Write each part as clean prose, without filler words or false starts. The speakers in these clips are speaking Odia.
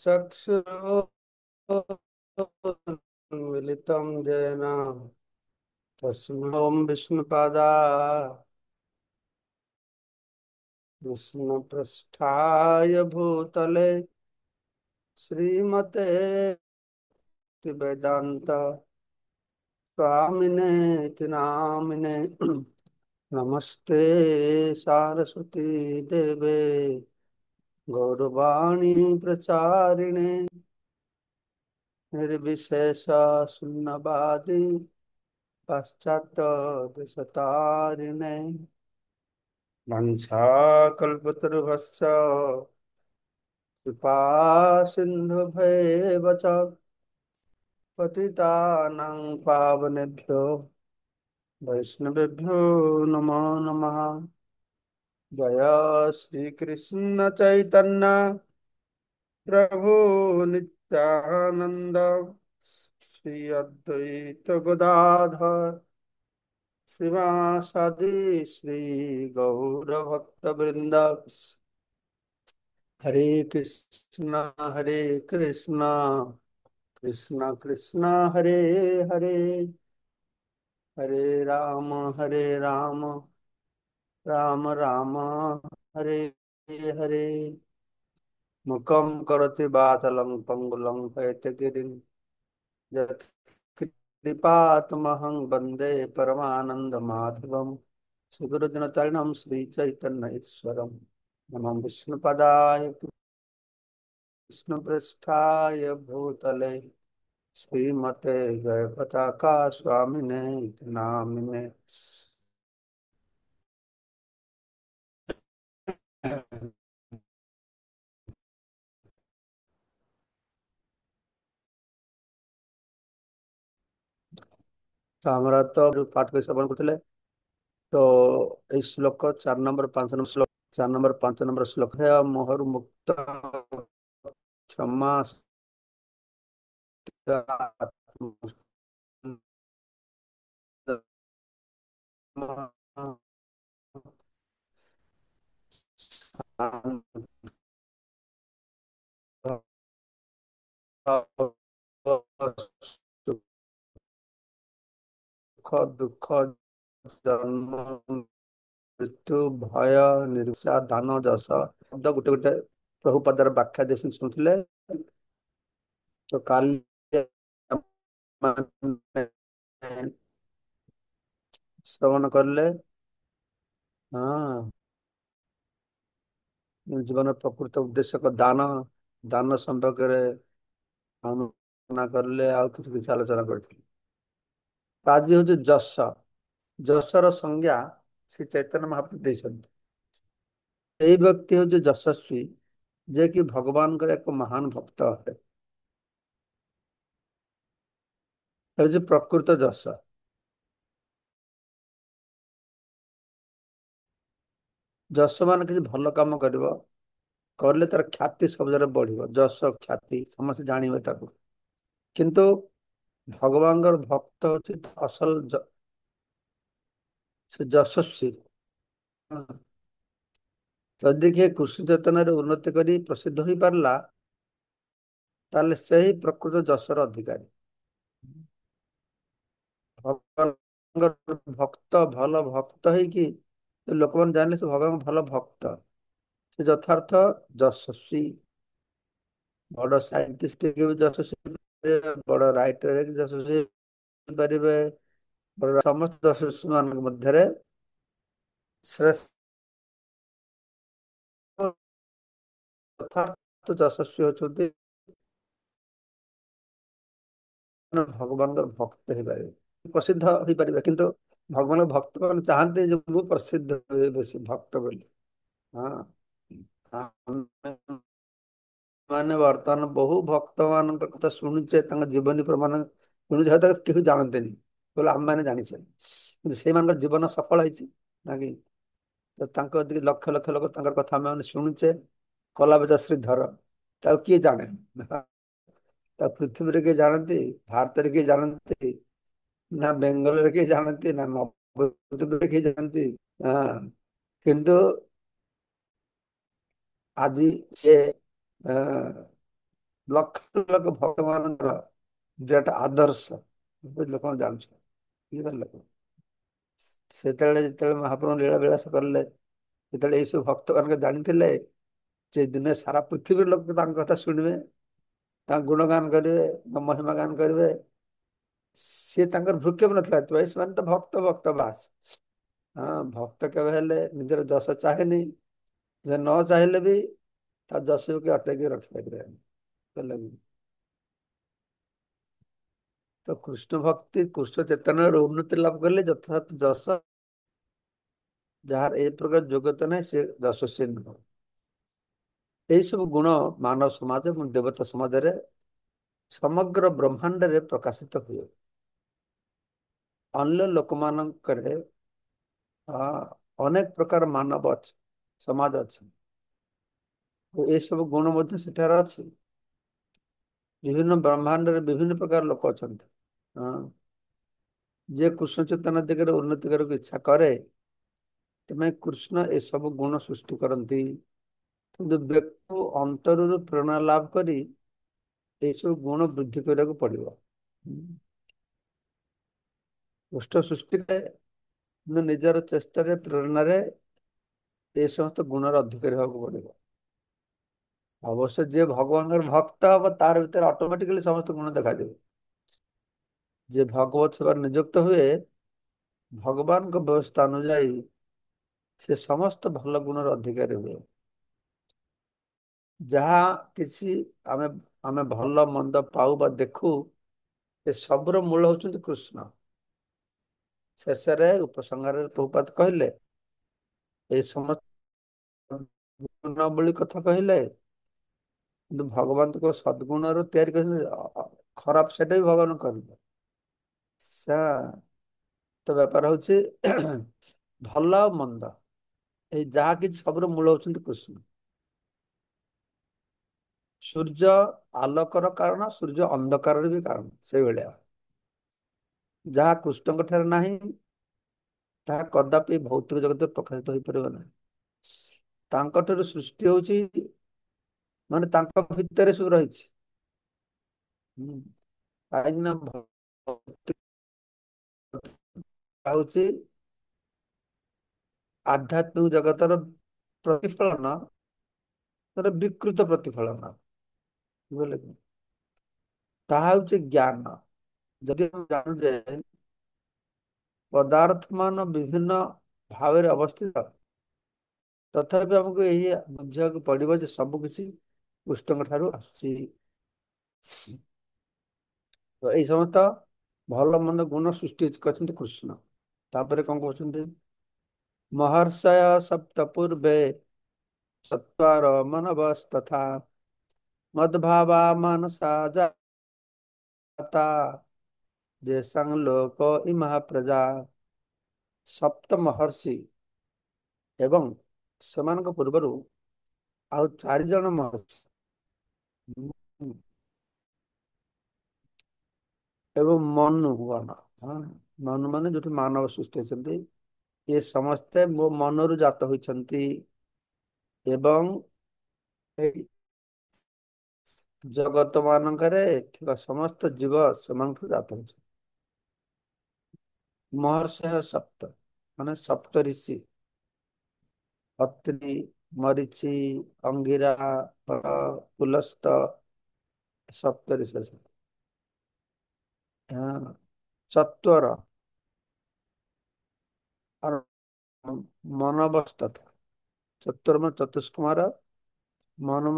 चक्षुरुन्मिलितं येन तस्मै विष्णुपादा विष्णुपृष्ठाय भूतले श्रीमते वेदांत स्वामिने इति नामिने नमस्ते सारस्वती देवे गौरवाणी प्रचारिणे निर्विशेष शून्यवादी पाश्चात्य देशतारिणे वंशाकल्पतरुभ्यश्च कृपा सिन्धुभैव च पतितानां पावनेभ्यो वैष्णवेभ्यो नमो नमः। जय श्री कृष्ण चैतन्य प्रभु नित्यानंद श्री अद्वैत गदाधर श्रीवासादि श्री गौर भक्त वृंद। हरे कृष्ण कृष्ण कृष्ण हरे हरे, हरे राम राम राम हरे हरे। मुखं करोति वाचालं पंगुलं हैतगिरिं यत्कृपातमहं वन्दे परमानन्दमाधवं सुहृदनचरणं श्रीचैतन्यईश्वरं। नमो विष्णुपदाय कृष्णपृष्ठाय भूतले श्रीमते जयपताका स्वामिने इति नामिने। তো আমরা তো পাঠ করে শ্রবণ করଥିଲେ। তো এই শ্লোক 4 নম্বর 5 নম্বর শ্লোক, 4 নম্বর 5 নম্বর শ্লোক है मोहर मुक्त क्षमा सुख दुख जन्म मृत्यु भय निरुषा दान ଯଶ ଶବ୍ଦ ଗୋଟେ ଗୋଟେ ପ୍ରଭୁପାଦର ବ୍ୟାଖ୍ୟା ଦେଇ ଶୁଣୁଥିଲେ। ତ କାଲି ମାନେ ଶ୍ରବଣ କଲେ। ହଁ, ଜୀବନ ପ୍ରକୃତ ଉଦ୍ଦେଶ୍ୟ ଦାନ, ଦାନ ସମ୍ପର୍କରେ ଆଲୋଚନା କରିଲେ, ଆଉ କିଛି କିଛି ଆଲୋଚନା କରିଥିଲେ। ତ ଆଜି ହଉଛି ଯଶ। ଯଶର ସଂଜ୍ଞା ଶ୍ରୀ ଚୈତନ୍ୟ ମହାପ୍ରଭୁ ଦେଇଛନ୍ତି। ଏଇ ବ୍ୟକ୍ତି ହଉଛି ଯଶସ୍ୱୀ, ଯେ କି ଭଗବାନଙ୍କର ଏକ ମହାନ ଭକ୍ତ ଅଟେ। ଏ ହଉଛି ପ୍ରକୃତ ଯଶ। ଯଶ ମାନେ କିଛି ଭଲ କାମ କରିବ, କରିଲେ ତାର ଖ୍ୟାତି ସବୁବେଳେ ବଢିବ। ଯଶ ଖ୍ୟାତି ସମସ୍ତେ ଜାଣିବେ ତାକୁ। କିନ୍ତୁ ଭଗବାନଙ୍କର ଭକ୍ତ ହଉଛି ଅସଲ ସେ ଯଶସ୍ୱୀ। ହଁ। ଯଦି କିଏ କୃଷ୍ଣ ଚୈତନ୍ୟରେ ଉନ୍ନତି କରି ପ୍ରସିଦ୍ଧ ହୋଇପାରିଲା, ତାହେଲେ ସେହି ପ୍ରକୃତ ଯଶର ଅଧିକାରୀ। ଭଗବାନଙ୍କର ଭକ୍ତ, ଭଲ ଭକ୍ତ ହେଇକି ଲୋକମାନେ ଜାଣିଲେ ସେ ଭଗବାନଙ୍କ ଭଲ ଭକ୍ତ, ସେ ଯଥାର୍ଥ ଯଶସ୍ୱୀ। ବଡ ସାଇଣ୍ଟିଷ୍ଟ ବି ଯଶସ୍ୱୀ ପାରିବେ, ବଡ ରାଇଟର ଯଶସ୍ୱୀ ପାରିବେ, ସମସ୍ତ ଯଶସ୍ୱୀ ମାନଙ୍କ ମଧ୍ୟରେ ଶ୍ରେଷ୍ଠ ଯଥାର୍ଥ ଯଶସ୍ୱୀ ହଉଛନ୍ତି ଭଗବାନଙ୍କର ଭକ୍ତ ହେଇପାରିବେ, ପ୍ରସିଦ୍ଧ ହେଇପାରିବେ। କିନ୍ତୁ ଭଗବାନଙ୍କ ଭକ୍ତ ମାନେ ଚାହାନ୍ତି ଯେ ମୁଁ ପ୍ରସିଦ୍ଧ ହୁଏ ବେଶୀ ଭକ୍ତ ବୋଲି। ହଁ, ଆମେ ମାନେ ବର୍ତ୍ତମାନ ବହୁ ଭକ୍ତ ମାନଙ୍କ କଥା ଶୁଣୁଛେ, ତାଙ୍କ ଜୀବନୀ ପ୍ରମାଣ ଶୁଣୁଛେ, ହয়তো କେହି ଜାଣନ୍ତିନି ବୋଲେ ଆମେ ମାନେ ଜାଣିଛେ। କିନ୍ତୁ ସେଇମାନଙ୍କର ଜୀବନ ସଫଳ ହେଇଛି ନା କି? ତ ତାଙ୍କ ଯଦି ଲକ୍ଷ ଲକ୍ଷ ଲୋକ ତାଙ୍କର କଥା ଆମେ ମାନେ ଶୁଣୁଛେ। କଲାବଜା ଶ୍ରୀଧର, ତାକୁ କିଏ ଜାଣେ? ତା ପୃଥିବୀରେ କିଏ ଜାଣନ୍ତି? ଭାରତରେ କିଏ ଜାଣନ୍ତି? ନା ବେଙ୍ଗଲରେ କିଏ ଜାଣନ୍ତି? ନା ନବଦ୍ୱୀପରେ କିଏ ଜାଣନ୍ତି? ହଁ, କିନ୍ତୁ ଆଜି ସେ ଲକ୍ଷ ଲକ୍ଷ ଭକ୍ତମାନଙ୍କର ବିରାଟ ଆଦର୍ଶ ଲୋକମାନେ ଜାଣୁଛନ୍ତି, ବୁଝିପାରିଲେ? ସେତେବେଳେ ଯେତେବେଳେ ମହାପ୍ରଭୁ ଲୀଳା ବିଳାସ କଲେ, ଯେତେବେଳେ ଏଇସବୁ ଭକ୍ତ ମାନଙ୍କ ଜାଣିଥିଲେ ଯେ ଦିନେ ସାରା ପୃଥିବୀର ଲୋକ ତାଙ୍କ କଥା ଶୁଣିବେ, ତାଙ୍କ ଗୁଣଗାନ କରିବେ, ମହିମା ଗାନ କରିବେ, ସିଏ ତାଙ୍କର ଭୃକ୍ଷେପ ନଥିଲା। ସେମାନେ ତ ଭକ୍ତ ଭକ୍ତ ବାସ। ହଁ, ଭକ୍ତ କେବେ ହେଲେ ନିଜର ଯଶ ଚାହେଁନି, ଯେ ନ ଚାହିଁଲେ ବି ତା ଯଶକୁ କି ଅଟକେଇ ରଖିପାରିବେନି, ବୁଝିଲେ କି? ତ କୃଷ୍ଣ ଭକ୍ତି କୃଷ୍ଣ ଚେତନାର ଉନ୍ନତି ଲାଭ କଲେ ଯଥାର୍ଥ ଯଶ, ଯାହାର ଏ ପ୍ରକାର ଯୋଗ୍ୟତା ନାହିଁ ସେ ଯଶସ୍ୱୀ ନୁହଁ। ଏଇ ସବୁ ଗୁଣ ମାନବ ସମାଜ ଏବଂ ଦେବତା ସମାଜରେ ସମଗ୍ର ବ୍ରହ୍ମାଣ୍ଡରେ ପ୍ରକାଶିତ ହୁଏ। ଅନ୍ୟ ଲୋକମାନଙ୍କରେ ଅନେକ ପ୍ରକାର ମାନବ ଅଛି, ସମାଜ ଅଛି, ଏସବୁ ଗୁଣ ମଧ୍ୟ ସେଠାରେ ଅଛି। ବିଭିନ୍ନ ବ୍ରହ୍ମାଣ୍ଡରେ ବିଭିନ୍ନ ପ୍ରକାର ଲୋକ ଅଛନ୍ତି। ହଁ, ଯିଏ କୃଷ୍ଣ ଚେତନା ଦିଗରେ ଉନ୍ନତି କରିବାକୁ ଇଚ୍ଛା କରେ, ତେବେ କୃଷ୍ଣ ଏସବୁ ଗୁଣ ସୃଷ୍ଟି କରନ୍ତି। କିନ୍ତୁ ବ୍ୟକ୍ତି ଅନ୍ତରରୁ ପ୍ରେରଣା ଲାଭ କରି ଏସବୁ ଗୁଣ ବୃଦ୍ଧି କରିବାକୁ ପଡିବ। କୃଷ୍ଣ ସୃଷ୍ଟିରେ ନିଜର ଚେଷ୍ଟାରେ ପ୍ରେରଣାରେ ଏ ସମସ୍ତ ଗୁଣର ଅଧିକାରୀ ହେବାକୁ ପଡିବ। ଅବଶ୍ୟ ଯିଏ ଭଗବାନଙ୍କର ଭକ୍ତ ହବ ତାର ଭିତରେ ଅଟୋମେଟିକାଲି ସମସ୍ତ ଗୁଣ ଦେଖାଯିବ। ଯିଏ ଭଗବତ ସେବାରେ ନିଯୁକ୍ତ ହୁଏ, ଭଗବାନଙ୍କ ବ୍ୟବସ୍ଥା ଅନୁଯାୟୀ ସେ ସମସ୍ତ ଭଲ ଗୁଣର ଅଧିକାରୀ ହୁଏ। ଯାହା କିଛି ଆମେ ଆମେ ଭଲ ମନ୍ଦ ପାଉ ବା ଦେଖୁ, ଏ ସବୁର ମୂଳ ହଉଛନ୍ତି କୃଷ୍ଣ। ଶେଷରେ ଉପସଂହାରରେ ପ୍ରଭୁପାଦ କହିଲେ, ଏଇ ସମସ୍ତ ଗୁଣ ବୋଲି କଥା କହିଲେ, କିନ୍ତୁ ଭଗବାନ ତ ସଦ୍ଗୁଣରୁ ତିଆରି କରିଛନ୍ତି, ଖରାପ ସେଟା ବି ଭଗବାନ କରିବେ। ତ ବେପାର ହଉଛି ଭଲ ଆଉ ମନ୍ଦ, ଏଇ ଯାହା କିଛି ସବୁର ମୂଳ ହଉଛନ୍ତି କୃଷ୍ଣ। ସୂର୍ଯ୍ୟ ଆଲୋକର କାରଣ, ସୂର୍ଯ୍ୟ ଅନ୍ଧକାରର ବି କାରଣ, ସେଇଭଳିଆ। ଯାହା କୃଷ୍ଣଙ୍କ ଠାରେ ନାହିଁ, ତାହା କଦାପି ଭୌତିକ ଜଗତରେ ପ୍ରକାଶିତ ହୋଇପାରିବ ନାହିଁ। ତାଙ୍କ ଠାରୁ ସୃଷ୍ଟି ହଉଛି, ମାନେ ତାଙ୍କ ଭିତରେ ସବୁ ରହିଛି। କାହିଁକି ନା ହଉଛି ଆଧ୍ୟାତ୍ମିକ ଜଗତର ପ୍ରତିଫଳନ, ବିକୃତ ପ୍ରତିଫଳନ, ବୁଝିଲେ କି? ତାହା ହଉଛି ଜ୍ଞାନ। ଯଦି ଆମେ ଜାଣୁ ଯେ ପଦାର୍ଥ ମାନ ବିଭିନ୍ନ ଭାବରେ ଅବସ୍ଥିତ, ତଥାପି ଆମକୁ ଏହି ବୁଝିବାକୁ ପଡିବ ଯେ ସବୁ କିଛି କୃଷ୍ଣଙ୍କ ଠାରୁ ଆସୁଛି। ତ ଏଇ ସମସ୍ତ ଭଲ ମନ୍ଦ ଗୁଣ ସୃଷ୍ଟି କରିଛନ୍ତି କୃଷ୍ଣ। ତାପରେ କଣ କହୁଛନ୍ତି? ମହର୍ଷୟ ସପ୍ତ ପୂର୍ବେ ଚତ୍ୱାର ମାନବସ୍ତଥା ମଦ୍ଭାବା ମାନସା ଜାତା ଯେସାଂ ଲୋକ ଇମା ପ୍ରଜା। ସପ୍ତ ମହର୍ଷି ଏବଂ ସେମାନଙ୍କ ପୂର୍ବରୁ ଆଉ 4 ଜଣ ମହର୍ଷି ଏବଂ ମନୁଗଣ, ମନୁ ମାନେ ଯୋଉଠି ମାନବ ସୃଷ୍ଟି ଅଛନ୍ତି, ଏ ସମସ୍ତେ ମୋ ମନରୁ ଜାତ ହୋଇଛନ୍ତି ଏବଂ ଏଇ ଜଗତ ମାନଙ୍କରେ ଥିବା ସମସ୍ତ ଜୀବ ସେମାନଙ୍କଠୁ ଜାତ ହୋଇଛନ୍ତି। ମହର୍ଷୟ ସପ୍ତ ମାନେ ସପ୍ତ ଋଷି, ଅତ୍ରି, ମରିଚି, ଅଙ୍ଗିରା, ପୁଲସ୍ତ, ସପ୍ତରିଶ। ହଁ, ଚତ୍ୱର ମନବସ୍ତଥା, ଚତୁର୍ମ ଚତୁଷ୍କୁମାର, ମନ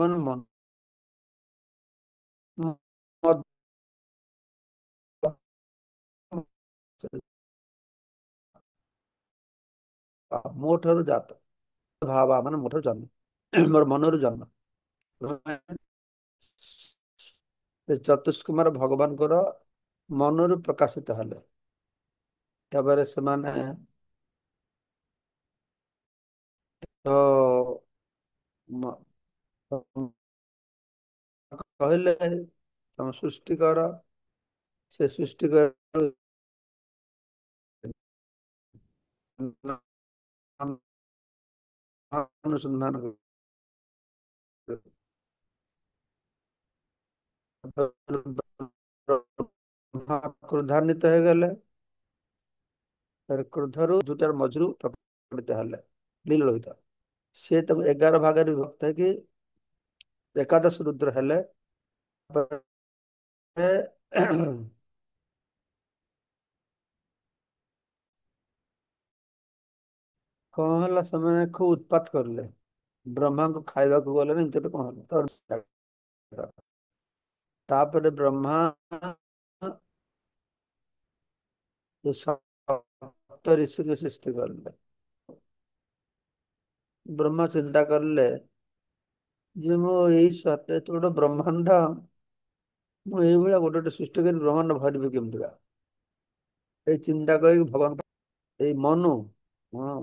ମୋ ଠାରୁ ଜାତ, ଭାବା ମାନେ ମୋ ଠାରୁ ଜନ୍ମ, ମୋର ମନରୁ ଜନ୍ମ। ସେ ଚତୁଷ୍କୁମାର ଭଗବାନଙ୍କର ମନରୁ ପ୍ରକାଶିତ ହେଲେ। ତାପରେ ସେମାନେ ତ କହିଲେ ତମେ ସୃଷ୍ଟି କର, ସେ ସୃଷ୍ଟି କର ଅନୁସନ୍ଧାନ ବ୍ରହ୍ମା କ୍ରୋଧାନ୍ୱିତ ହେଇଗଲେ। ଫେର କ୍ରୋଧରୁ ଦୁଟାର ମଝିରୁ ପ୍ରକଟିତ ହେଲେ ଲିଲୋହିତ। ସିଏ ତାକୁ 11 ଭାଗରେ ବିଭକ୍ତ ହେଇକି ଏକାଦଶ ରୁଦ୍ର ହେଲେ। ତାପରେ କଣ ହେଲା, ସେମାନେ ଖୁବ ଉତ୍ପାତ କରିଲେ। ବ୍ରହ୍ମାଙ୍କୁ ଖାଇବାକୁ ଗଲେ, ଏମିତି କଣ ହେଲା। ତାପରେ ବ୍ରହ୍ମା ଏ ସପ୍ତ ଋଷିକୁ ସୃଷ୍ଟି କଲେ। ବ୍ରହ୍ମା ଚିନ୍ତା କରିଲେ ଯେ ମୁଁ ଏଇ ଏତେ ବଡ ବ୍ରହ୍ମାଣ୍ଡ, ମୁଁ ଏଇଭଳିଆ ଗୋଟେ ଗୋଟେ ସୃଷ୍ଟି କରି ବ୍ରହ୍ମାଣ୍ଡ ଭରିବି କେମିତିକା। ଏଇ ଚିନ୍ତା କରିକି ଭଗବାନ, ଏଇ ମନୁ, ହଁ,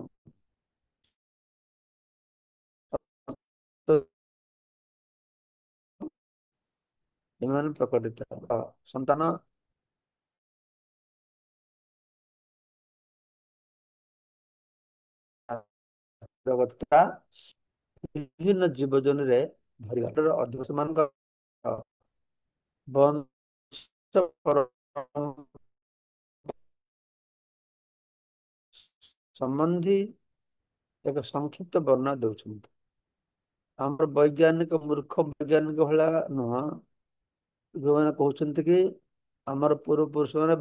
ତ ଏମାନେ ପ୍ରକଟିତ ସନ୍ତାନ ଜଗତଟା ବିଭିନ୍ନ ଜୀବଜନରେ ଭରିଗଲା। ଅଧିବାସ ମାନଙ୍କ ବଂଶ ସମ୍ବନ୍ଧୀ ଏକ ସଂକ୍ଷିପ୍ତ ବର୍ଣ୍ଣନା ଦଉଛନ୍ତି। ଆମର ବୈଜ୍ଞାନିକ ମୂର୍ଖ ବୈଜ୍ଞାନିକ ଭଳିଆ ନୁହଁ, ଯୋଉମାନେ କହୁଛନ୍ତି କି ଆମର ପୂର୍ବ ପୁରୁଷ ମାନେ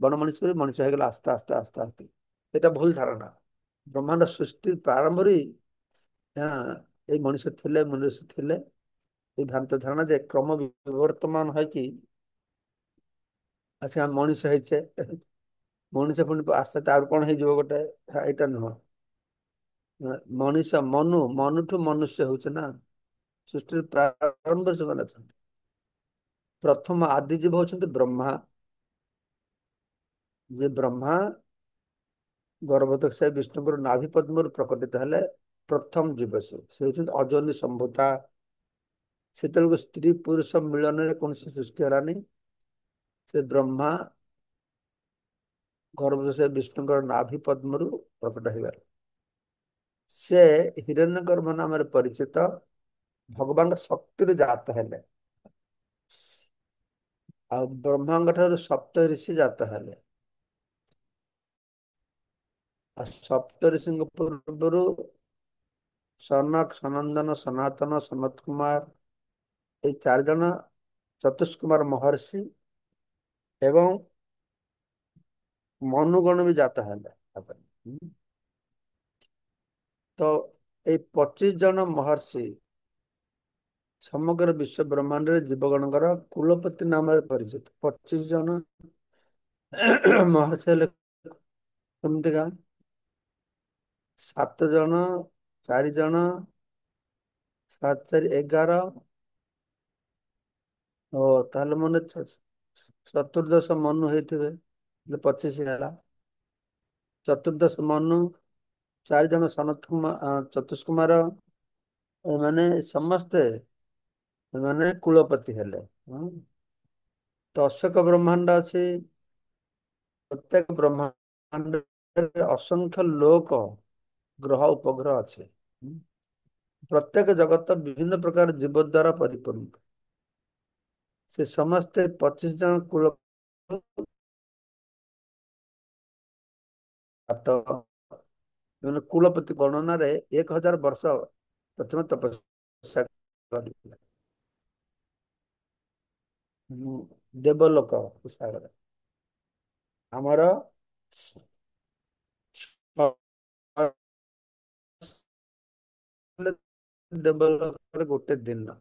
ବଣ ମଣିଷ ମଣିଷ ହେଇଗଲା ଆସ୍ତେ ଆସ୍ତେ ଆସ୍ତେ ଆସ୍ତେ। ଏଟା ଭୁଲ ଧାରଣା। ବ୍ରହ୍ମାଣ୍ଡ ସୃଷ୍ଟି ପ୍ରାରମ୍ଭରୁ ହଁ, ଏଇ ମଣିଷ ଥିଲେ, ମନୁଷ୍ୟ ଥିଲେ। ଏଇ ଭ୍ରାନ୍ତ ଧାରଣା ଯେ କ୍ରମ ବିବର୍ତ୍ତମାନ ହେଇକି ଆଚ୍ଛା ମଣିଷ ହେଇଛେ, ମଣିଷ ପୁଣି ଆସ୍ତେ ଆସ୍ତେ ଆଉ କଣ ହେଇଯିବ ଗୋଟେ, ଏଇଟା ନୁହଁ। ମଣିଷ ମନୁଠୁ ମନୁଷ୍ୟ ହଉଛି ନା। ସୃଷ୍ଟିର ପ୍ରାରମ୍ଭ ସେମାନେ ଅଛନ୍ତି। ପ୍ରଥମ ଆଦିଜୀବ ହଉଛନ୍ତି ବ୍ରହ୍ମା। ଯେ ବ୍ରହ୍ମା ଗର୍ଭୋଦକ ବିଷ୍ଣୁଙ୍କର ନାଭି ପଦ୍ମରୁ ପ୍ରକଟିତ ହେଲେ ପ୍ରଥମ ଜୀବ। ସେ ହଉଛନ୍ତି ଅଯୋନି ସମ୍ଭୂତା। ସେତେବେଳକୁ ସ୍ତ୍ରୀ ପୁରୁଷ ମିଳନରେ କୌଣସି ସୃଷ୍ଟି ହେଲାନି। ସେ ବ୍ରହ୍ମା ଗର୍ଭୋଦକ ବିଷ୍ଣୁଙ୍କର ନାଭି ପଦ୍ମରୁ ପ୍ରକଟ ହେଇଗଲେ। ସେ ହିରଣ୍ୟଗର୍ଭ ନାମରେ ପରିଚିତ। ଭଗବାନଙ୍କ ଶକ୍ତିରୁ ଜାତ ହେଲେ। ଆଉ ବ୍ରହ୍ମାଙ୍କ ଠାରୁ ସପ୍ତ ଋଷି ଜାତ ହେଲେ। ଆଉ ସପ୍ତ ଋଷିଙ୍କ ପୂର୍ବରୁ ସନକ, ସନନ୍ଦନ, ସନାତନ, ସନତ କୁମାର, ଏଇ 4 ଜଣ ଚତୁଷ୍କୁମାର ମହର୍ଷି ଏବଂ ମନୁଗଣ ବି ଜାତ ହେଲେ। ତ ଏଇ 25 ଜଣ ମହର୍ଷି ସମଗ୍ର ବିଶ୍ଵ ବ୍ରହ୍ମାଣ୍ଡରେ ଜୀବଗଣଙ୍କର କୁଳପତି ନାମରେ ପରିଚିତ। 25 ଜଣ ମହର୍ଷି ହେଲେ କେମିତିକା? 7 ଜଣ, 4 ଜଣ, 7 4 11। ଓ ତାହେଲେ ମନେ ଚତୁର୍ଦ୍ଦଶ ମନୁ ହେଇଥିବେ, 25 ହେଲା। ଚତୁର୍ଦ୍ଦଶ ମନୁ, 4 ଜଣ ସନତ କୁମାର, ଚତୁଷ୍କୁମାର, ଏମାନେ ସମସ୍ତେ ଏମାନେ କୁଳପତି ହେଲେ। ତ ଅଶୋକ ବ୍ରହ୍ମାଣ୍ଡ ଅଛି। ପ୍ରତ୍ୟେକ ବ୍ରହ୍ମାଣ୍ଡରେ ଅସଂଖ୍ୟ ଲୋକ ଗ୍ରହ ଉପଗ୍ରହ ଅଛି। ପ୍ରତ୍ୟେକ ଜଗତ ବିଭିନ୍ନ ପ୍ରକାର ଜୀବ ଦ୍ୱାରା ପରିପୂର୍ଣ୍ଣ। ସେ ସମସ୍ତେ 25 ଜଣ କୂଳ କୁଳପତି ଗଣନାରେ 1000 ବର୍ଷ ପ୍ରଥମେ ତପସ୍ୟା କରିଥିଲେ। ଦେବଲୋକ ସାଗର ଆମର ଦେବଲୋକରେ ଗୋଟେ ଦିନ।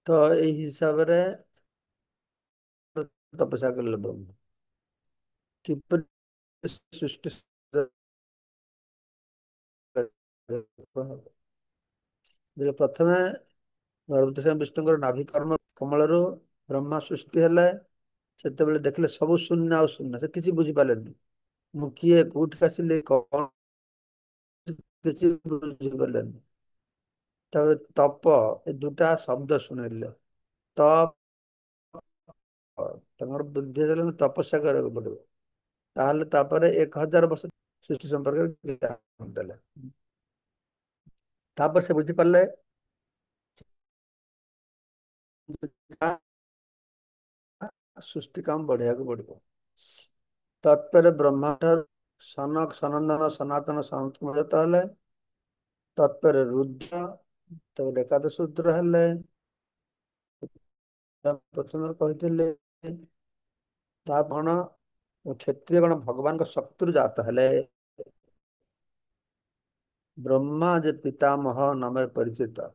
ତ ଏଇ ହିସାବରେ ତପସ୍ୟା କଲେ ବ୍ରହ୍ମା। କିପରି ସୃଷ୍ଟି ପ୍ରଥମେ ବିଷ୍ଣୁଙ୍କର ନାଭି କମଳରୁ ବ୍ରହ୍ମା ସୃଷ୍ଟି ହେଲେ। ସେତେବେଳେ ଦେଖିଲେ ସବୁ ଶୂନ୍ୟ ଆଉ ଶୂନ୍ୟ, ସେ କିଛି ବୁଝିପାରିଲେନି। ମୁଁ କିଏ, କୋଉଠି ଆସିଲି, କଣ, କିଛି ବୁଝିପାରିଲେନି। ତାପରେ ତପ, ଏ ଦୁଟା ଶବ୍ଦ ଶୁଣିଲେ। ତପ, ତାଙ୍କର ବୁଦ୍ଧି ଦେଲେ ତପସ୍ୟା କରିବାକୁ ପଡିବ। ତାହେଲେ ତାପରେ 1000 ବର୍ଷ ସୃଷ୍ଟି ସମ୍ପର୍କରେ ଜ୍ଞାନ ଦେଲେ। ତାପରେ ସେ ବୁଝିପାରିଲେ ସୃଷ୍ଟି କାମ ବଢେଇବାକୁ ପଡିବ। ତତ୍ପରେ ବ୍ରହ୍ମା ଠାରୁ ସନକ ସନନ୍ଦନ ସନାତନ ସନ୍ତତ ହେଲେ, ତତ୍ପରେ ରୁଦ୍ର, ତାପରେ ଏକାଦଶ ରୁଦ୍ର ହେଲେ। ପ୍ରଥମେ କହିଥିଲେ ତା କଣ କ୍ଷତ୍ରିୟ ଗଣ ଭଗବାନଙ୍କ ଶକ୍ତିରୁ ଜାତ ହେଲେ। ବ୍ରହ୍ମା ଯେ ପିତାମହ ନାମରେ ପରିଚିତ,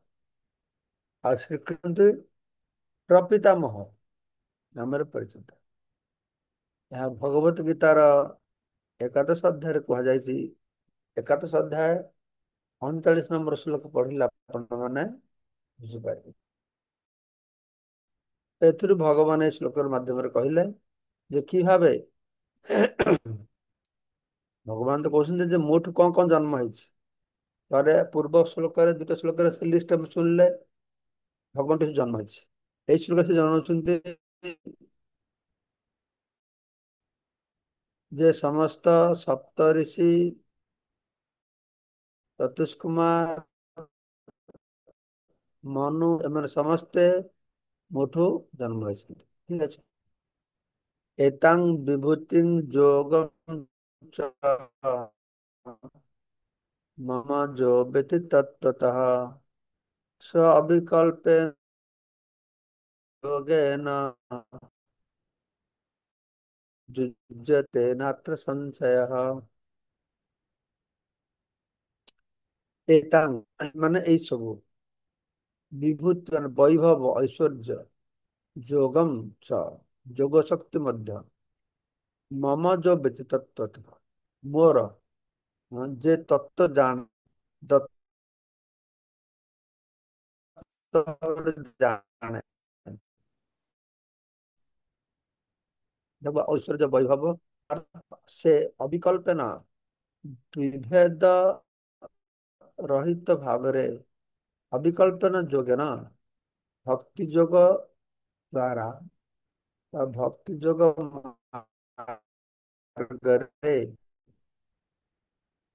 ଆଉ ଶ୍ରୀକୃଷ୍ଣ ପ୍ରପିତାମହ ନାମରେ ପରିଚିତ। ଏହା ଭଗବତ ଗୀତାର ଏକାଦଶ ଅଧ୍ୟାୟରେ କୁହାଯାଇଛି। ଏକାଦଶ ଅଧ୍ୟାୟ 39 ନମ୍ବର ଶ୍ଲୋକ ପଢିଲେ ଆପଣ ମାନେ ବୁଝିପାରିବେ। ଏଥିରୁ ଭଗବାନ ଏହି ଶ୍ଲୋକର ମାଧ୍ୟମରେ କହିଲେ ଯେ କି ଭାବେ ଭଗବାନ ତ କହୁଛନ୍ତି ଯେ ମୋଠୁ କଣ କଣ ଜନ୍ମ ହେଇଛି। ଥରେ ପୂର୍ବ ଶ୍ଲୋକରେ, ଦ୍ୱିତୀୟ ଶ୍ଲୋକରେ ସେ ଲିଷ୍ଟ ଶୁଣିଲେ ଭଗବାନ ଜନ୍ମ ହେଇଛି। এই ଶ୍ଲୋକରେ ସେ ଜଣାଉଛନ୍ତି ଯେ ସମସ୍ତ ସପ୍ତ ଋଷି, ସତୀଶ କୁମାର, ମନୁ ଏମାନେ ସମସ୍ତେ ମୋଠୁ ଜନ୍ମ ହେଇଛନ୍ତି। ଠିକ ଅଛି। ଏତାଂ ବିଭୂତି ଯୋଗଂ ଚ ମମ ଯୋ ବ୍ୟତି ତତ୍ତ୍ୱତଃ ସ ଅବିକଳ୍ପେ योगेन युज्यते नात्र संशयः। एतां ମାନେ ଏଇ ସବୁ ବିଭୂତି ମାନେ ବୈଭବ ଐଶ୍ୱର୍ଯ୍ୟ, ଯୋଗಂ ଚ ଯୋଗ ଶକ୍ତି ମଧ୍ୟ, ମମ ଯୋ ବ୍ୟତୀତ ତତ୍ତ୍ୱ ମୋର ଯେ ତତ୍ତ୍ୱ ଜାଣେ, ଐଶ୍ୱର୍ଯ୍ୟ ବୈଭବ ସେ ଅବିକଳ୍ପେନ ବିଭେଦ ରହିତ ଭାବରେ, ଅବିକଳ୍ପନ ଯୋଗେନ ଭକ୍ତି ଯୋଗ ଦ୍ୱାରା ବା ଭକ୍ତି ଯୋଗ ମାର୍ଗରେ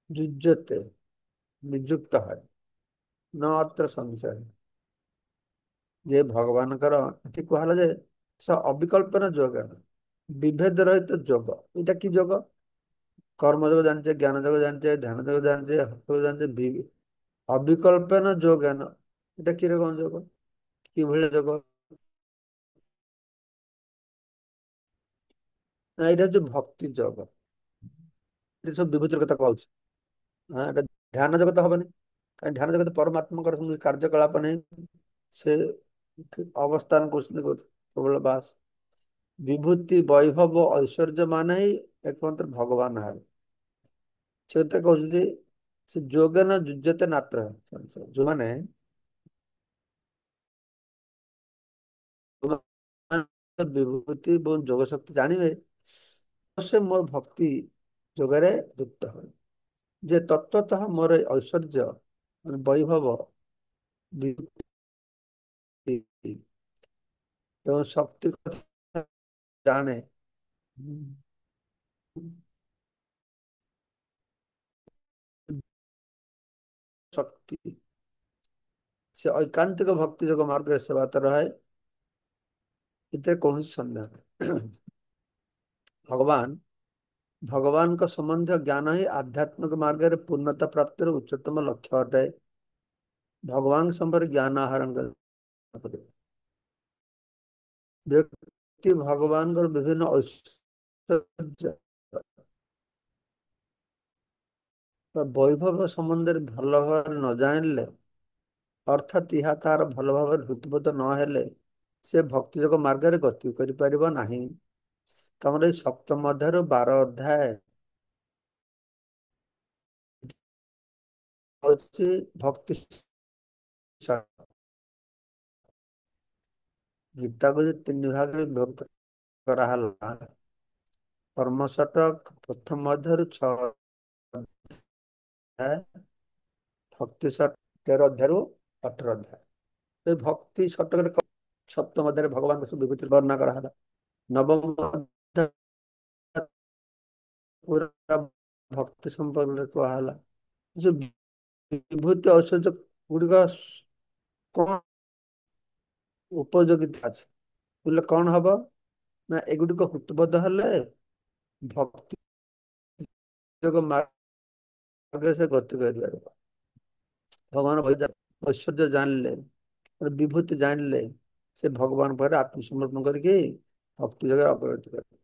ଯୁଜ୍ୟତେ ନିଯୁକ୍ତ হয় न अत्र संशय। ଯେ ଭଗବାନଙ୍କର ଏଠି କୁହାହେଲା ଯେ ସେ ଅବିକଳ୍ପନ ଯୋଗ, ବିଭେଦ ରହିତ ଯୋଗ। ଏଇଟା କି ଯୋଗ? କର୍ମ ଯୋଗ ଜାଣିଛେ, ଜ୍ଞାନ ଯୋଗ ଜାଣିଛେ, ଧ୍ୟାନ ଯୋଗ ଜାଣିଛେ, ହଠ ଯୋଗ ଜାଣିଛେ। ଅବିକଳ୍ପନ ଯୋଗେନ এটা কিরকম যোগ, কিভাবে যোগ? না, এটা হচ্ছে ভক্তি যোগ। এটা সব বিভূতির কথা কହୁଛି। হ্যাঁ, এটা ଧ୍ୟାନ ଜଗତ ହବନି, କାରଣ ଧ୍ୟାନ ଜଗତ ପରମାତ୍ମାଙ୍କର କାର୍ଯ୍ୟକଳାପ ନେଇ ସେ ଅବସ୍ଥାନ କରୁଛନ୍ତି କେବଳ ବାସ। ବିଭୂତି ବୈଭବ ଐଶ୍ୱର୍ଯ୍ୟ ମାନେ ହିଁ ଏକମାତ୍ର ଭଗବାନ ହେବେ। ସେ କଥା କହୁଛନ୍ତି ସେ ଯୋଗେନ ଯୁଜ୍ୟତେ ନାତ୍ର ସଂଶୟ। ଯୋଉମାନେ ବିଭୂତି ଏବଂ ଯୋଗ ଶକ୍ତି ଜାଣିବେ ସେ ମୋ ଭକ୍ତି ଯୋଗରେ ଯୁକ୍ତ ହେବେ। ଯେ ତତ୍ତ୍ୱତଃ ମୋର ଐଶ୍ୱର୍ଯ୍ୟ ବୈଭବ ବିଭୂତି ଏବଂ ଶକ୍ତି କଥା ଜାଣେ, ଶକ୍ତି ସେ ଐକାନ୍ତିକ ଭକ୍ତି ଯୋଗ ମାର୍ଗରେ ସେବାତ ରହେ। ଏଥିରେ କୌଣସି ସନ୍ଦେହ ନାହିଁ। ଭଗବାନଙ୍କ ସମ୍ବନ୍ଧୀୟ ଜ୍ଞାନ ହିଁ ଆଧ୍ୟାତ୍ମିକ ମାର୍ଗରେ ପୂର୍ଣ୍ଣତା ପ୍ରାପ୍ତିର ଉଚ୍ଚତମ ଲକ୍ଷ୍ୟ ଅଟେ। ଭଗବାନ ସମ୍ପର୍କରେ ଜ୍ଞାନ ଆହରଣ କରିବା ବ୍ୟକ୍ତି ଭଗବାନଙ୍କର ବିଭିନ୍ନ ଐଶ୍ୱର୍ଯ୍ୟ ବା ବୈଭବ ସମ୍ବନ୍ଧରେ ଭଲ ଭାବରେ ନ ଜାଣିଲେ, ଅର୍ଥାତ୍ ଏହା ତାହାର ଭଲ ଭାବରେ ହୃତବୋଧ ନହେଲେ ସେ ଭକ୍ତି ଯୋଗ ମାର୍ଗରେ ଗତି କରିପାରିବ ନାହିଁ। ତମର ଏଇ ସପ୍ତମ ଅଧ୍ୟାୟରୁ 12 ଅଧ୍ୟାୟ ହଉଛି ଭକ୍ତି ଶାସ୍ତ୍ର। ଗୀତାକୁ ଯେ 3 ଭାଗରେ ବିଭକ୍ତ କରାହେଲା, କର୍ମଶତକ ପ୍ରଥମ ଅଧ୍ୟାୟରୁ 6 ଅଧ୍ୟାୟ, ଭକ୍ତି ଶତକ 13 ଅଧ୍ୟାୟରୁ 18 ଅଧ୍ୟାୟ। ଏ ଭକ୍ତି ଶତକରେ ସପ୍ତମ ଅଧ୍ୟାୟରେ ଭଗବାନଙ୍କ ସବୁ ବିଭୂତି ବର୍ଣ୍ଣନା କରାହେଲା। ନବମ ଅଧ୍ୟାୟ ପୁରା ଭକ୍ତି ସମ୍ପର୍କରେ କୁହାହେଲା। ଯୋଉ ବିଭୂତି ଐଶ୍ୱର୍ଯ୍ୟ ଗୁଡିକ କଣ ଉପଯୋଗିତା ଅଛି। ବୋଲେ କଣ ହବ ନା ଏଗୁଡିକ ହୃତବଦ୍ଧ ହେଲେ ଭକ୍ତି ଯୋଗ ମାର୍ଗରେ ସେ ଗତି କରିପାରିବ। ଭଗବାନ ଐଶ୍ୱର୍ଯ୍ୟ ଜାଣିଲେ, ବିଭୂତି ଜାଣିଲେ ସେ ଭଗବାନ ପାଖରେ ଆତ୍ମସମର୍ପଣ କରିକି ଭକ୍ତି ଯୋଗରେ ଅଗ୍ରଗତି କରିବ।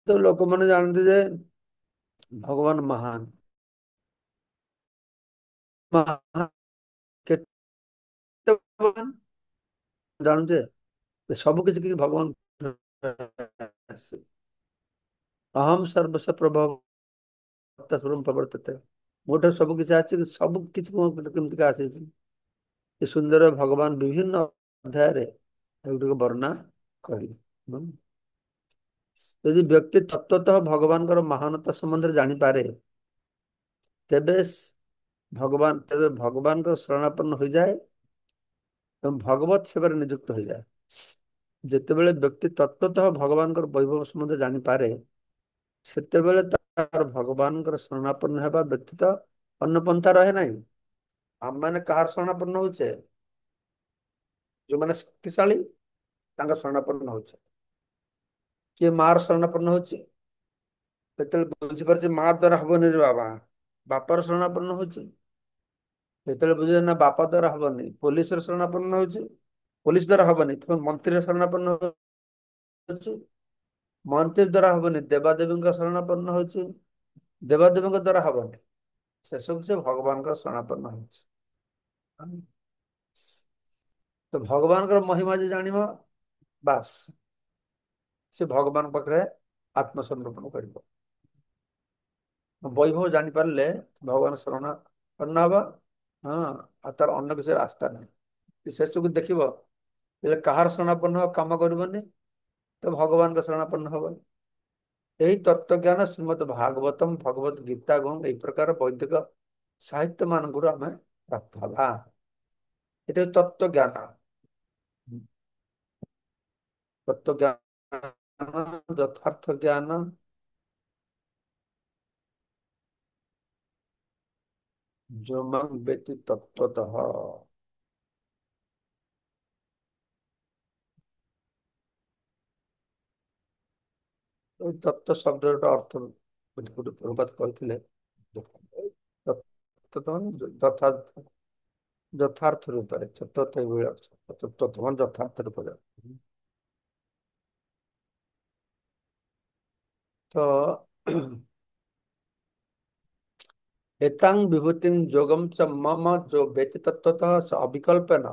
ତ ଲୋକମାନେ ଜାଣନ୍ତି ଯେ ଭଗବାନ ମହାନ, ମହାନ କେତେ ମହାନ ଜାଣୁଛେ ସବୁ କିଛି କିଛି ଭଗବାନ ଅହମ ସର୍ବସ୍ୱ ପ୍ରଭବ ପ୍ରବର୍ତ୍ତତେ, ମୋ ଠାରୁ ସବୁ କିଛି ଆସିଛି, ସବୁ କିଛି କେମିତିକା ଆସିଛି। ଏ ସୁନ୍ଦର ଭଗବାନ ବିଭିନ୍ନ ଅଧ୍ୟାୟରେ ଏଗୁଡିକ ବର୍ଣ୍ଣନା କରିବେ। ଯଦି ବ୍ୟକ୍ତି ତତ୍ଵତଃ ଭଗବାନଙ୍କର ମହାନତା ସମ୍ବନ୍ଧରେ ଜାଣିପାରେ, ତେବେ ଭଗବାନଙ୍କର ଶରଣାପନ୍ନ ହୋଇଯାଏ ଏବଂ ଭଗବତ ସେବାରେ ନିଯୁକ୍ତ ହୋଇଯାଏ। ଯେତେବେଳେ ବ୍ୟକ୍ତି ତତ୍ଵତଃ ଭଗବାନଙ୍କର ବୈଭବ ସମ୍ବନ୍ଧରେ ଜାଣିପାରେ, ସେତେବେଳେ ତାର ଭଗବାନଙ୍କର ଶରଣାପନ୍ନ ହେବା ବ୍ୟତୀତ ଅନ୍ୟ ପନ୍ଥା ରହେ ନାହିଁ। ଆମମାନେ କାହାର ଶରଣାପନ୍ନ ହଉଛେ? ଯୋଉମାନେ ଶକ୍ତିଶାଳୀ ତାଙ୍କ ଶରଣାପନ୍ନ ହଉଛେ। କିଏ ମାର ଶରଣାପନ୍ନ ହଉଛି? ଯେତେବେଳେ ବୁଝିପାରୁଛି ମା ଦ୍ଵାରା ହବନି ରେ ବାବା, ବାପାର ଶରଣାପନ୍ନ ହଉଛି। ଯେତେବେଳେ ବୁଝିବ ନା ବାପା ଦ୍ଵାରା ହବନି, ପୋଲିସର ଶରଣାପନ୍ନ ହଉଛି। ପୋଲିସ ଦ୍ଵାରା ହବନି, ତମେ ମନ୍ତ୍ରୀର ଶରଣାପନ୍ନ ହଉଛି। ମନ୍ତ୍ରୀ ଦ୍ଵାରା ହବନି, ଦେବାଦେବୀଙ୍କ ଶରଣାପନ୍ନ ହଉଛି। ଦେବାଦେବୀଙ୍କ ଦ୍ଵାରା ହବନି, ଶେଷକୁ ସେ ଭଗବାନଙ୍କର ଶରଣାପନ୍ନ ହଉଛି। ତ ଭଗବାନଙ୍କର ମହିମା ଯେ ଜାଣିବ, ବାସ୍ ସେ ଭଗବାନ ପାଖରେ ଆତ୍ମସମର୍ପଣ କରିବ। ବୈଭବ ଜାଣିପାରିଲେ ଭଗବାନ ଶରଣାପନ୍ନ ହବ। ହଁ, ଆଉ ତାର ଅନ୍ୟ କିଛି ରାସ୍ତା ନାହିଁ। ଶେଷକୁ ଦେଖିବ ହେଲେ କାହାର ଶରଣାପନ୍ନ କାମ କରିବନି, ତ ଭଗବାନଙ୍କ ଶରଣାପନ୍ନ ହବନି। ଏହି ତତ୍ଵଜ୍ଞାନ ଶ୍ରୀମଦ୍ ଭାଗବତମ, ଭଗବତ ଗୀତା ଏବଂ ଏହି ପ୍ରକାର ବୈଦିକ ସାହିତ୍ୟ ମାନଙ୍କରୁ ଆମେ ପ୍ରାପ୍ତ ହବା। এটা তত্ত্ব জ্ঞান। তত্ত্ব জ্ঞাନ ଯଥାର୍ଥ ଜ୍ଞାନ ଯୋମାଂ ବେତି ତତ୍ତ୍ୱତଃ। ତତ୍ତ୍ୱ ଶବ୍ଦର ଅର୍ଥ ଗୋଟେ ପ୍ରଭୁପାଦ କହିଥିଲେ, ଯଥାର୍ଥ, ଯଥାର୍ଥ ରୂପରେ ତତ୍ତ୍ୱ ଏଇଭଳି ଅର୍ଥ, ତତ୍ତ୍ୱ ଯଥାର୍ଥ ରୂପରେ। ତ एतां विभूतिं जोगम च मम जो व्यक्ति तत्वतः अविकल्पेन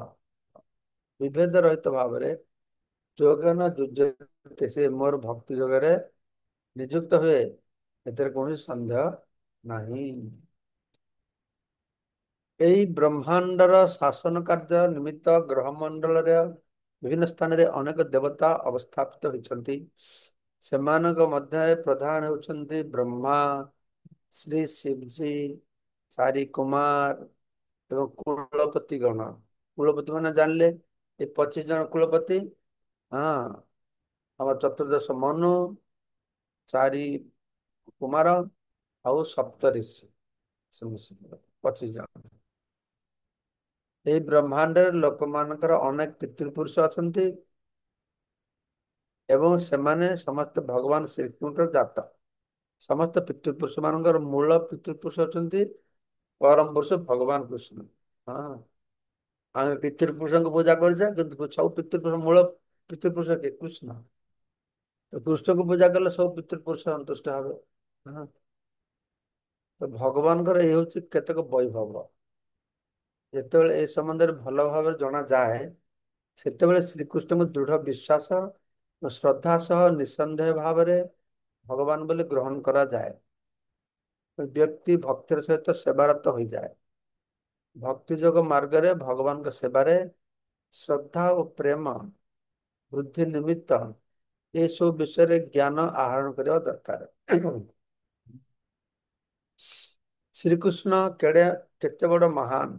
विभेद रहित भावरे ଯୋଗେନ ଯୁଜ୍ୟତେ, ସେ ମୋର ଭକ୍ତି ଯୋଗରେ ନିଯୁକ୍ତ ହୁଏ, ଏଥିରେ କୌଣସି ସନ୍ଦେହ ନାହିଁ। ଏହି ବ୍ରହ୍ମାଣ୍ଡର ଶାସନ କାର୍ଯ୍ୟ ନିମିତ୍ତ ଗ୍ରହମଣ୍ଡଳରେ ବିଭିନ୍ନ ସ୍ଥାନରେ ଅନେକ ଦେବତା ଅବସ୍ଥାପିତ ହୋଇଛନ୍ତି। ସେମାନଙ୍କ ମଧ୍ୟରେ ପ୍ରଧାନ ହେଉଛନ୍ତି ବ୍ରହ୍ମା, ଶ୍ରୀ ଶିବଜୀ, ଚାରି କୁମାର ଏବଂ କୁଳପତି ଗଣ। କୁଳପତି ମାନେ ଜାଣିଲେ ଏ 25 ଜଣ କୁଳପତି। ହଁ, ଆମର ଚତୁର୍ଦ୍ଦଶ ମନୁ, ଚାରି କୁମାର ଆଉ ସପ୍ତରିଷି, 25 ଜଣ। ଏହି ବ୍ରହ୍ମାଣ୍ଡରେ ଲୋକମାନଙ୍କର ଅନେକ ପିତୃପୁରୁଷ ଅଛନ୍ତି ଏବଂ ସେମାନେ ସମସ୍ତେ ଭଗବାନ ଶ୍ରୀକୃଷ୍ଣଙ୍କର ଜାତ। ସମସ୍ତ ପିତୃପୁରୁଷ ମାନଙ୍କର ମୂଳ ପିତୃପୁରୁଷ ଅଛନ୍ତି ପରମ ପୁରୁଷ ଭଗବାନ କୃଷ୍ଣ। ହଁ, ଆମେ ପିତୃପୁରୁଷଙ୍କୁ ପୂଜା କରୁଛେ, କିନ୍ତୁ ସବୁ ପିତୃପୁରୁଷ ମୂଳ ପିତୃପୁରୁଷ କିଏ? କୃଷ୍ଣ। ତ କୃଷ୍ଣଙ୍କୁ ପୂଜା କଲେ ସବୁ ପିତୃପୁରୁଷ ସନ୍ତୁଷ୍ଟ ହେବେ। ହଁ, ତ ଭଗବାନଙ୍କର ଏଇ ହଉଛି କେତେକ ବୈଭବ। ଯେତେବେଳେ ଏ ସମ୍ବନ୍ଧରେ ଭଲ ଭାବରେ ଜଣାଯାଏ, ସେତେବେଳେ ଶ୍ରୀକୃଷ୍ଣଙ୍କୁ ଦୃଢ ବିଶ୍ୱାସ ଓ ଶ୍ରଦ୍ଧା ସହ ନିଃସନ୍ଦେହ ଭାବରେ ଭଗବାନ ବୋଲି ଗ୍ରହଣ କରାଯାଏ। ବ୍ୟକ୍ତି ଭକ୍ତିର ସହିତ ସେବାରତ ହୋଇଯାଏ। ଭକ୍ତି ଯୋଗ ମାର୍ଗରେ ଭଗବାନଙ୍କ ସେବାରେ ଶ୍ରଦ୍ଧା ଓ ପ୍ରେମ ବୃଦ୍ଧି ନିମିତ୍ତ ଏସବୁ ବିଷୟରେ ଜ୍ଞାନ ଆହରଣ କରିବା ଦରକାର। ଶ୍ରୀକୃଷ୍ଣ କେତେ ବଡ ମହାନ,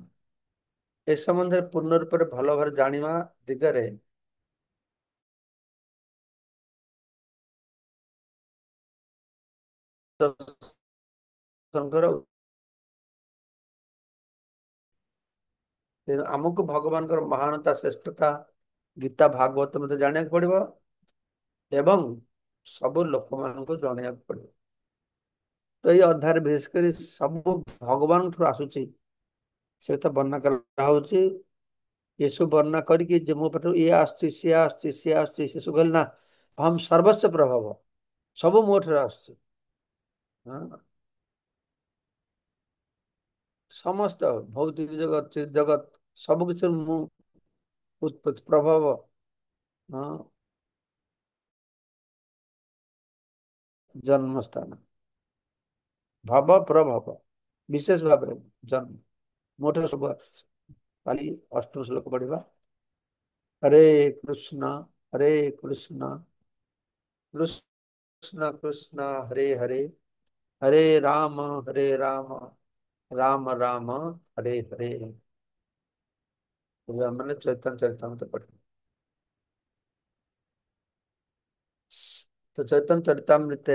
ଏ ସମ୍ବନ୍ଧରେ ପୂର୍ଣ୍ଣ ରୂପରେ ଭଲ ଭାବରେ ଜାଣିବା ଦିଗରେ ତେଣୁ ଆମକୁ ଭଗବାନଙ୍କର ମହାନତା ଶ୍ରେଷ୍ଠତା ଗୀତା ଭାଗବତ ମଧ୍ୟ ଜାଣିବାକୁ ପଡିବ ଏବଂ ସବୁ ଲୋକମାନଙ୍କୁ ଜଣେଇବାକୁ ପଡିବ। ତ ଏଇ ଅଧ୍ୟାୟରେ ବିଶେଷ କରି ସବୁ ଭଗବାନଙ୍କଠୁ ଆସୁଛି ସେ ତ ବର୍ଣ୍ଣନା କରାହଉଛି। ଏସବୁ ବର୍ଣ୍ଣନା କରିକି ଯେ ମୋ ପାଖରୁ ଇଏ ଆସୁଛି ସିଏ ଆସୁଛି ସିଏ ଆସୁଛି ସେ ସବୁ କହିଲେ ନା ଅହମ୍ ସର୍ବସ୍ୱ ପ୍ରଭାବ ସବୁ ମୋ ଠାରୁ ଆସୁଛି। ହଁ ସମସ୍ତ ଭୌତିକ ଜଗତ ଚିତ୍ ଜଗତ ସବୁ କିଛି ମୁଁ ଉତ୍ପତ୍ତି ପ୍ରଭାବ। ହଁ ଜନ୍ମସ୍ଥାନ ଭବ ପ୍ରଭବ ବିଶେଷ ଭାବରେ ଜନ୍ମ ମୋ ଠାରୁ ସବୁ ଆସୁଛି। କାଲି ଅଷ୍ଟମ ଶ୍ଲୋକ ପଢିବା। ହରେ କୃଷ୍ଣ ହରେ କୃଷ୍ଣ କୃଷ୍ଣ କୃଷ୍ଣ ହରେ ହରେ ହରେ ରାମ ରାମ ରାମ ହରେ ହରେ। ଏବେ हमने चैतन्य चरितामृत पढ़ा। तो चैतन्य चरितामृत